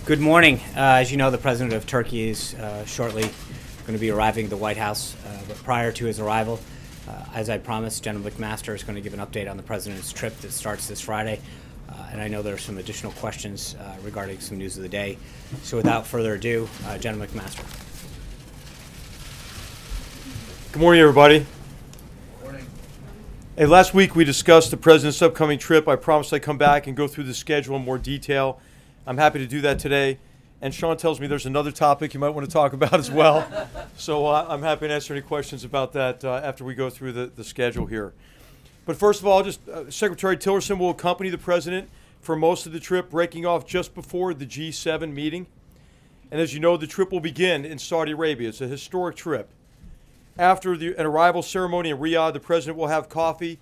Good morning. As you know, the president of Turkey is shortly going to be arriving at the White House. But prior to his arrival, as I promised, General McMaster is going to give an update on the president's trip that starts this Friday. And I know there are some additional questions regarding some news of the day. So without further ado, General McMaster. Good morning, everybody. Good morning. Hey, last week we discussed the president's upcoming trip. I promised I'd come back and go through the schedule in more detail. I'm happy to do that today. And Sean tells me there's another topic you might want to talk about as well. So I'm happy to answer any questions about that after we go through the schedule here. But first of all, Secretary Tillerson will accompany the president for most of the trip, breaking off just before the G7 meeting. And as you know, the trip will begin in Saudi Arabia. It's a historic trip. After an arrival ceremony in Riyadh, the president will have coffee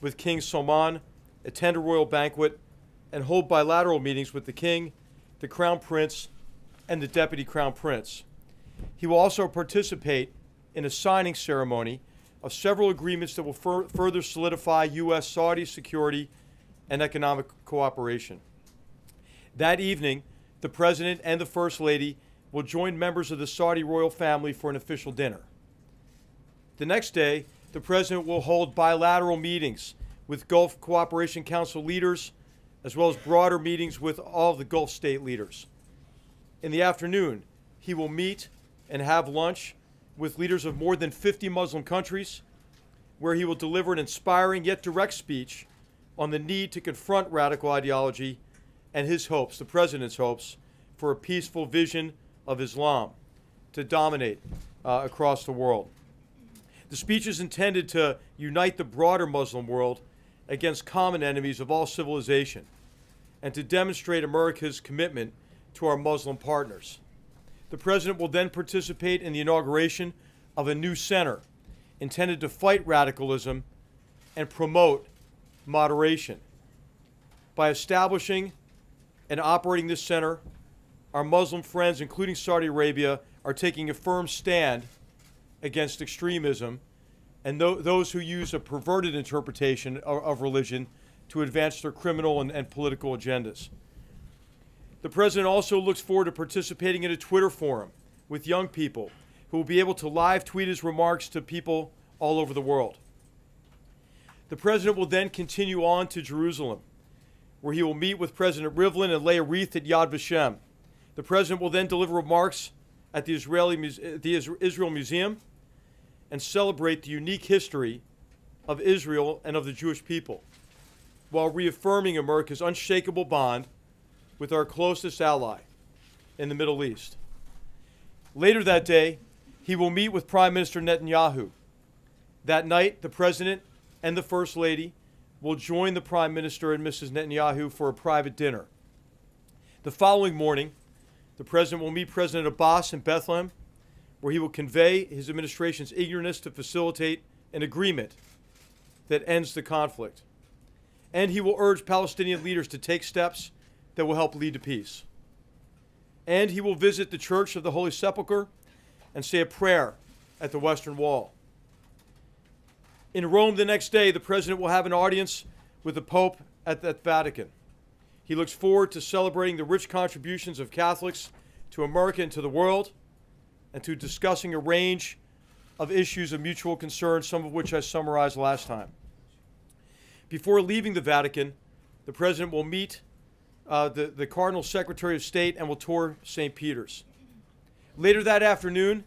with King Salman, attend a royal banquet, and hold bilateral meetings with the king, the crown prince, and the deputy crown prince. He will also participate in a signing ceremony of several agreements that will further solidify U.S.-Saudi security and economic cooperation. That evening, the president and the first lady will join members of the Saudi royal family for an official dinner. The next day, the president will hold bilateral meetings with Gulf Cooperation Council leaders, as well as broader meetings with all of the Gulf state leaders. In the afternoon, he will meet and have lunch with leaders of more than 50 Muslim countries, where he will deliver an inspiring yet direct speech on the need to confront radical ideology and his hopes, the president's hopes, for a peaceful vision of Islam to dominate across the world. The speech is intended to unite the broader Muslim world against common enemies of all civilization, and to demonstrate America's commitment to our Muslim partners. The president will then participate in the inauguration of a new center intended to fight radicalism and promote moderation. By establishing and operating this center, our Muslim friends, including Saudi Arabia, are taking a firm stand against extremism and those who use a perverted interpretation of religion to advance their criminal and political agendas. The president also looks forward to participating in a Twitter forum with young people who will be able to live tweet his remarks to people all over the world. The president will then continue on to Jerusalem, where he will meet with President Rivlin and lay a wreath at Yad Vashem. The president will then deliver remarks at the Israel Museum and celebrate the unique history of Israel and of the Jewish people, while reaffirming America's unshakable bond with our closest ally in the Middle East. Later that day, he will meet with Prime Minister Netanyahu. That night, the president and the first lady will join the Prime Minister and Mrs. Netanyahu for a private dinner. The following morning, the president will meet President Abbas in Bethlehem, where he will convey his administration's eagerness to facilitate an agreement that ends the conflict. And he will urge Palestinian leaders to take steps that will help lead to peace. And he will visit the Church of the Holy Sepulchre and say a prayer at the Western Wall. In Rome the next day, the president will have an audience with the Pope at the Vatican. He looks forward to celebrating the rich contributions of Catholics to America and to the world, and to discussing a range of issues of mutual concern, some of which I summarized last time. Before leaving the Vatican, the president will meet the Cardinal Secretary of State and will tour St. Peter's. Later that afternoon,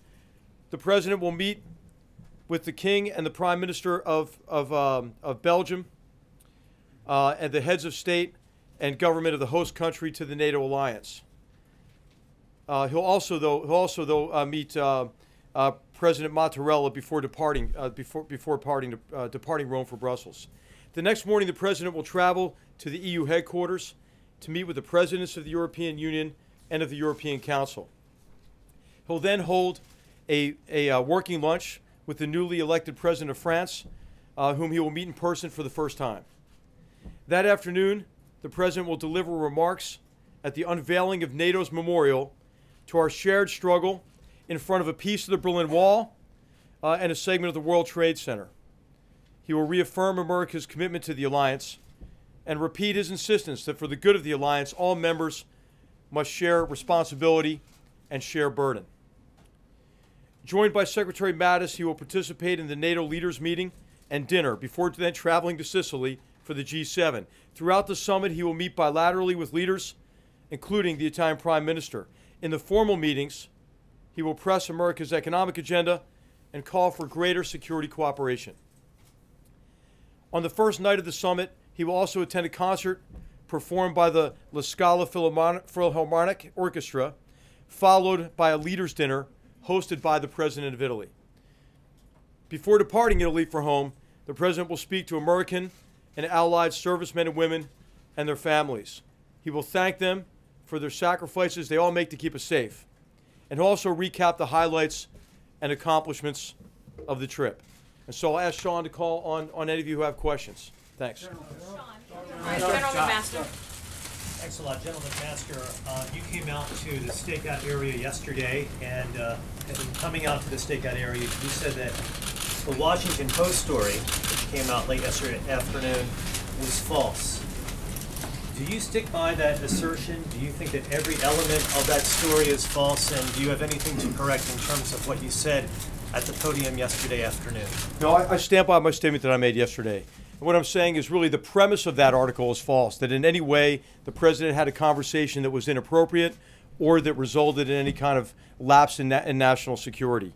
the president will meet with the King and the Prime Minister of Belgium and the heads of state and government of the host country to the NATO alliance. He'll also meet President Mattarella before departing Rome for Brussels. The next morning, the president will travel to the EU headquarters to meet with the presidents of the European Union and of the European Council. He'll then hold a working lunch with the newly elected president of France, whom he will meet in person for the first time. That afternoon, the president will deliver remarks at the unveiling of NATO's memorial to our shared struggle in front of a piece of the Berlin Wall and a segment of the World Trade Center. He will reaffirm America's commitment to the alliance and repeat his insistence that for the good of the alliance, all members must share responsibility and share burden. Joined by Secretary Mattis, he will participate in the NATO leaders meeting and dinner before then traveling to Sicily for the G7. Throughout the summit, he will meet bilaterally with leaders, including the Italian Prime Minister. In the formal meetings, he will press America's economic agenda and call for greater security cooperation. On the first night of the summit, he will also attend a concert performed by the La Scala Philharmonic Orchestra, followed by a leaders' dinner hosted by the President of Italy. Before departing Italy for home, the President will speak to American and allied servicemen and women and their families. He will thank them for their sacrifices they all make to keep us safe, and he'll also recap the highlights and accomplishments of the trip. And so I'll ask Sean to call on any of you who have questions. Thanks. General McMaster. Thanks a lot. General McMaster, you came out to the stakeout area yesterday, and in coming out to the stakeout area, you said that the Washington Post story, which came out late yesterday afternoon, was false. Do you stick by that assertion? Do you think that every element of that story is false, and do you have anything to correct in terms of what you said at the podium yesterday afternoon? No, I stand by my statement that I made yesterday. And what I'm saying is really the premise of that article is false, that in any way the President had a conversation that was inappropriate or that resulted in any kind of lapse in national security.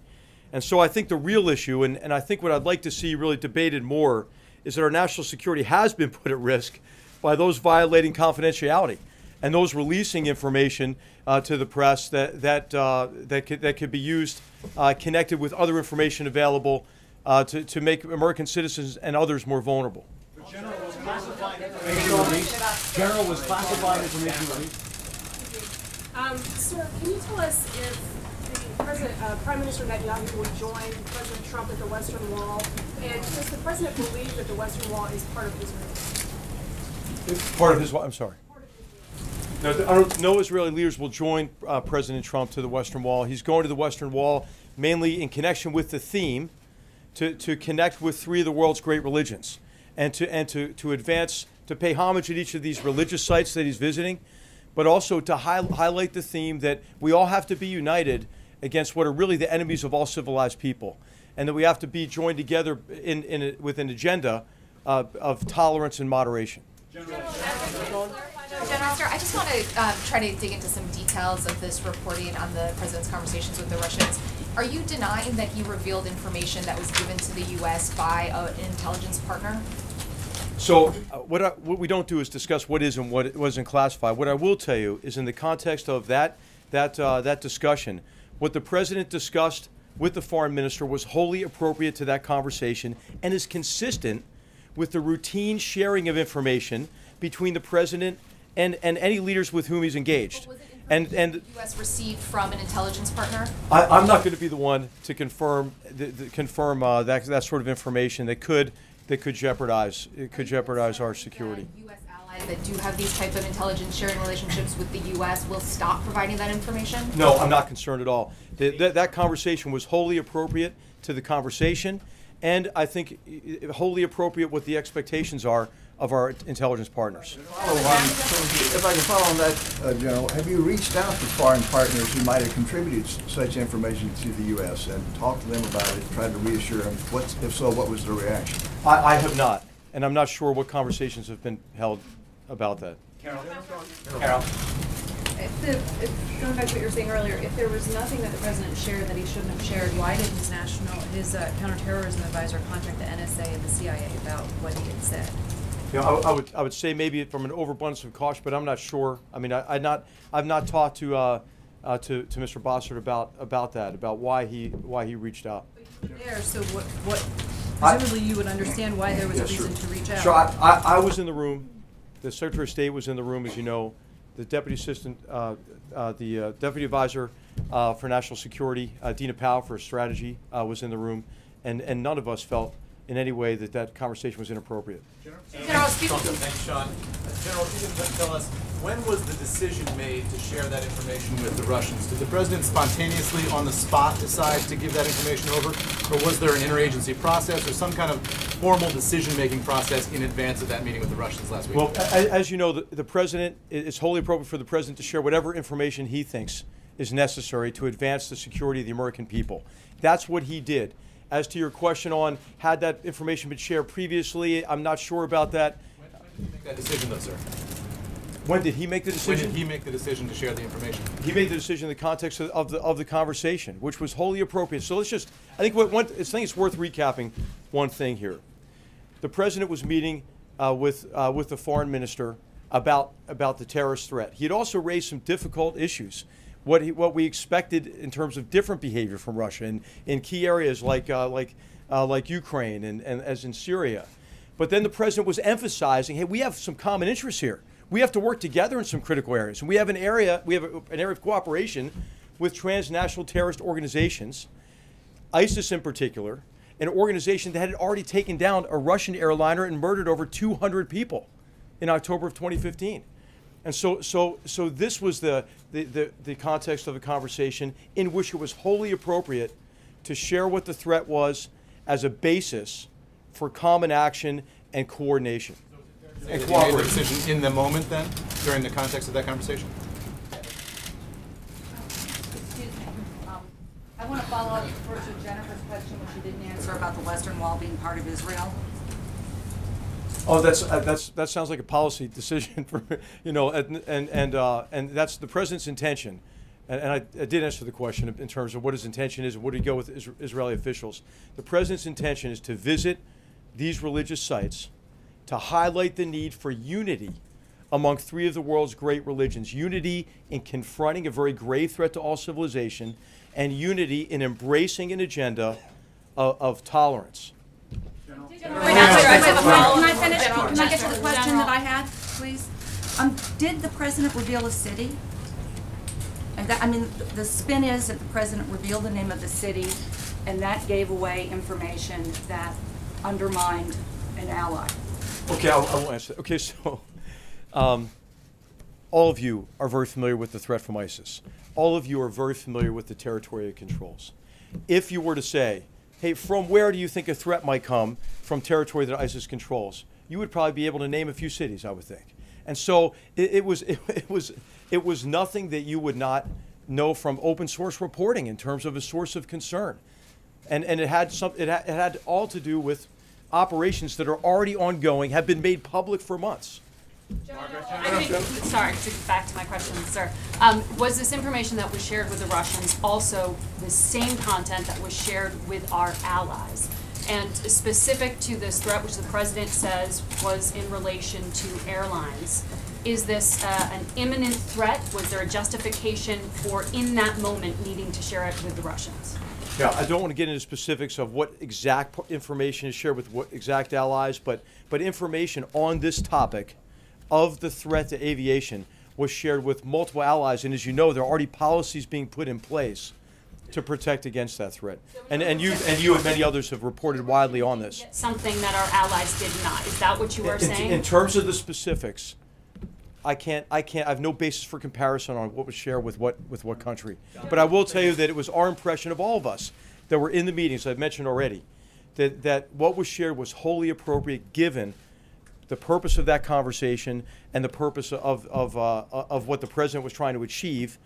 And so I think the real issue, and I think what I'd like to see really debated more, is that our national security has been put at risk by those violating confidentiality and those releasing information to the press that could be used connected with other information available to make American citizens and others more vulnerable. General, was classified information released? General, was classified information released? Sir, can you tell us if the Prime Minister Netanyahu will join President Trump at the Western Wall? And does the President believe that the Western Wall is part of Israel? Part of his what? I'm sorry. No Israeli leaders will join President Trump to the Western Wall. He's going to the Western Wall mainly in connection with the theme to connect with three of the world's great religions and to advance, to pay homage at each of these religious sites that he's visiting, but also to highlight the theme that we all have to be united against what are really the enemies of all civilized people, and that we have to be joined together with an agenda of tolerance and moderation. General Master, I just want to try to dig into some details of this reporting on the President's conversations with the Russians. Are you denying that he revealed information that was given to the U.S. by an intelligence partner? So what we don't do is discuss what is and what wasn't classified. What I will tell you is in the context of that discussion, what the President discussed with the Foreign Minister was wholly appropriate to that conversation and is consistent with the routine sharing of information between the President and any leaders with whom he's engaged. And the U.S. received from an intelligence partner? I'm not going to be the one to confirm that sort of information that could jeopardize our security. U.S. allies that do have these type of intelligence sharing relationships with the U.S. will stop providing that information? No, I'm not concerned at all. That conversation was wholly appropriate to the conversation, and I think wholly appropriate what the expectations are of our intelligence partners. If I can follow on that, General, have you reached out to foreign partners who might have contributed such information to the U.S. and talked to them about it, tried to reassure them? If so, what was their reaction? I have not, and I'm not sure what conversations have been held about that. Carol. Going back to what you were saying earlier, if there was nothing that the President shared that he shouldn't have shared, why did his counterterrorism advisor contact the NSA and the CIA about what he had said? You know, I would say maybe from an overabundance of caution, but I'm not sure. I mean, I've not talked to Mr. Bossert about why he reached out. But you were there, so what? Presumably, you would understand why there was a reason to reach out. Sure, I was in the room. The Secretary of State was in the room, as you know. The Deputy Assistant, the Deputy Advisor for National Security, Dina Powell for Strategy, was in the room, and none of us felt in any way that conversation was inappropriate. Thanks, Sean. General, if you can tell us, when was the decision made to share that information with the Russians? Did the President spontaneously on the spot decide to give that information over, or was there an interagency process or some kind of formal decision-making process in advance of that meeting with the Russians last week? Well, as you know, the president, it's wholly appropriate for the president to share whatever information he thinks is necessary to advance the security of the American people. That's what he did. As to your question on had that information been shared previously, I'm not sure about that. When did he make that decision, though, sir? When did he make the decision? When did he make the decision to share the information? He made the decision in the context of the conversation, which was wholly appropriate. So let's just, I think it's worth recapping one thing here. The president was meeting with the foreign minister about the terrorist threat. He had also raised some difficult issues. What we expected in terms of different behavior from Russia in key areas like Ukraine and as in Syria. But then the president was emphasizing, hey, we have some common interests here. We have to work together in some critical areas. And we have an area of cooperation with transnational terrorist organizations, ISIS in particular, an organization that had already taken down a Russian airliner and murdered over 200 people in October of 2015. And so this was the context of the conversation in which it was wholly appropriate to share what the threat was as a basis for common action and coordination. And did you make the decision in the moment then, during the context of that conversation? Excuse me. I want to follow up first with Jennifer's question, which you didn't answer about the Western Wall being part of Israel. Oh, that sounds like a policy decision for and that's the president's intention. And I did answer the question in terms of what his intention is and where do you go with Israeli officials. The president's intention is to visit these religious sites to highlight the need for unity among three of the world's great religions. Unity in confronting a very grave threat to all civilization, and unity in embracing an agenda of tolerance. Can I finish? Can I get to the question that I had, please? Did the president reveal a city? The spin is that the president revealed the name of the city, and that gave away information that undermined an ally. Okay, I won't answer that. Okay, so all of you are very familiar with the threat from ISIS. All of you are very familiar with the territory it controls. If you were to say, hey, from where do you think a threat might come from territory that ISIS controls? You would probably be able to name a few cities, I would think. And so it was nothing that you would not know from open source reporting in terms of a source of concern. And it had all to do with operations that are already ongoing, have been made public for months. Sorry, to get back to my question, sir. Was this information that was shared with the Russians also the same content that was shared with our allies? And specific to this threat, which the president says was in relation to airlines, is this an imminent threat? Was there a justification for, in that moment, needing to share it with the Russians? Yeah, I don't want to get into specifics of what exact information is shared with what exact allies, but information on this topic of the threat to aviation was shared with multiple allies, and as you know, there are already policies being put in place to protect against that threat. And you and many others have reported widely on this. Something that our allies did not. Is that what you were saying? In terms of the specifics, I have no basis for comparison on what was shared with what country. But I will tell you that it was our impression of all of us that were in the meetings, I've mentioned already, that what was shared was wholly appropriate given the purpose of that conversation and the purpose of what the president was trying to achieve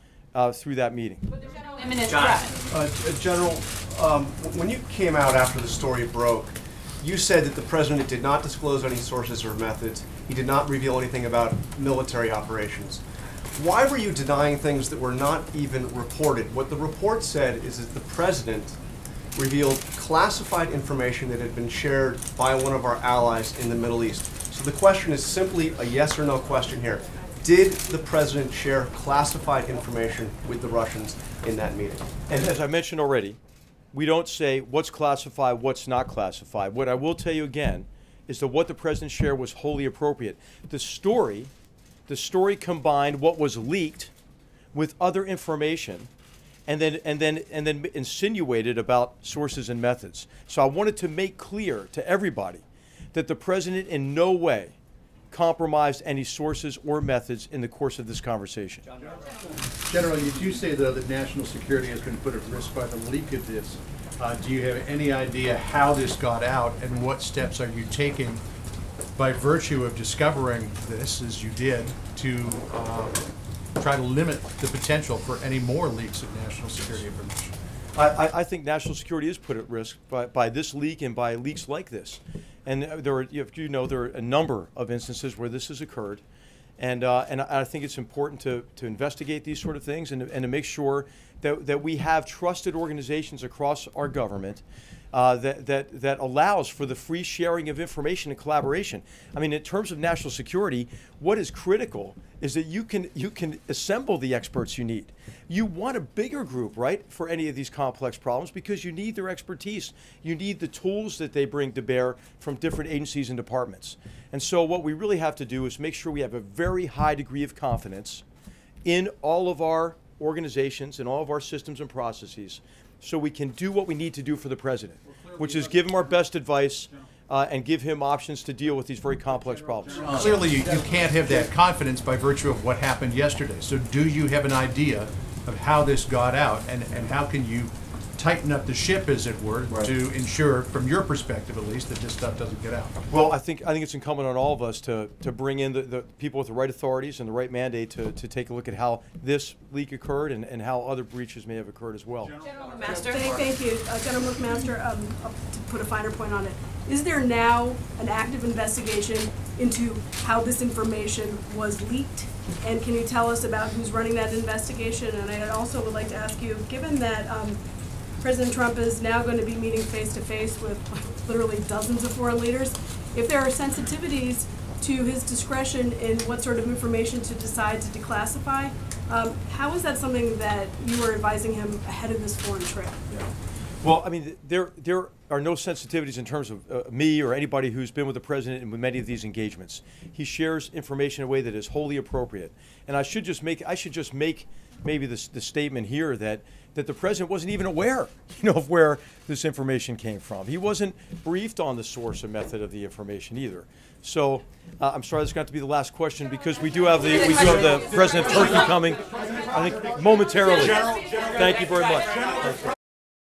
through that meeting. But there's no imminent threat. General, when you came out after the story broke, you said that the president did not disclose any sources or methods. He did not reveal anything about military operations. Why were you denying things that were not even reported? What the report said is that the president revealed classified information that had been shared by one of our allies in the Middle East. So the question is simply a yes or no question here. Did the president share classified information with the Russians in that meeting? And as I mentioned already, we don't say what's classified, what's not classified. What I will tell you again is that what the president shared was wholly appropriate. The story combined what was leaked with other information and then insinuated about sources and methods. So I wanted to make clear to everybody that the president in no way compromised any sources or methods in the course of this conversation. General, you do say, though, that national security has been put at risk by the leak of this. Do you have any idea how this got out, and what steps are you taking by virtue of discovering this, as you did, to try to limit the potential for any more leaks of national security information? I think national security is put at risk by this leak and by leaks like this. And there are, there are a number of instances where this has occurred. And I think it's important to investigate these sort of things and to make sure that we have trusted organizations across our government that allows for the free sharing of information and collaboration. I mean, in terms of national security, what is critical is that you can assemble the experts you need. You want a bigger group, right, for any of these complex problems, because you need their expertise. You need the tools that they bring to bear from different agencies and departments. And so what we really have to do is make sure we have a very high degree of confidence in all of our organizations and all of our systems and processes, so we can do what we need to do for the president, which is give him our best advice and give him options to deal with these very complex problems. Clearly, you can't have that confidence by virtue of what happened yesterday. So do you have an idea of how this got out, and how can you tighten up the ship, as it were, to ensure, from your perspective at least, that this stuff doesn't get out? Well, I think it's incumbent on all of us to bring in the people with the right authorities and the right mandate to take a look at how this leak occurred and how other breaches may have occurred as well. General McMaster. Thank you. General McMaster, to put a finer point on it, is there now an active investigation into how this information was leaked? And can you tell us about who's running that investigation? And I also would like to ask you, given that President Trump is now going to be meeting face-to-face with literally dozens of foreign leaders, if there are sensitivities to his discretion in what sort of information to decide to declassify, how is that something that you are advising him ahead of this foreign trip? Yeah. Well, I mean, there are no sensitivities in terms of me or anybody who's been with the president in many of these engagements. He shares information in a way that is wholly appropriate. And I should just make maybe the statement here that the president wasn't even aware, of where this information came from. He wasn't briefed on the source and method of the information either. So I'm sorry, this is going to have to be the last question, because we do have the president of Turkey coming, I think, momentarily. Thank you very much.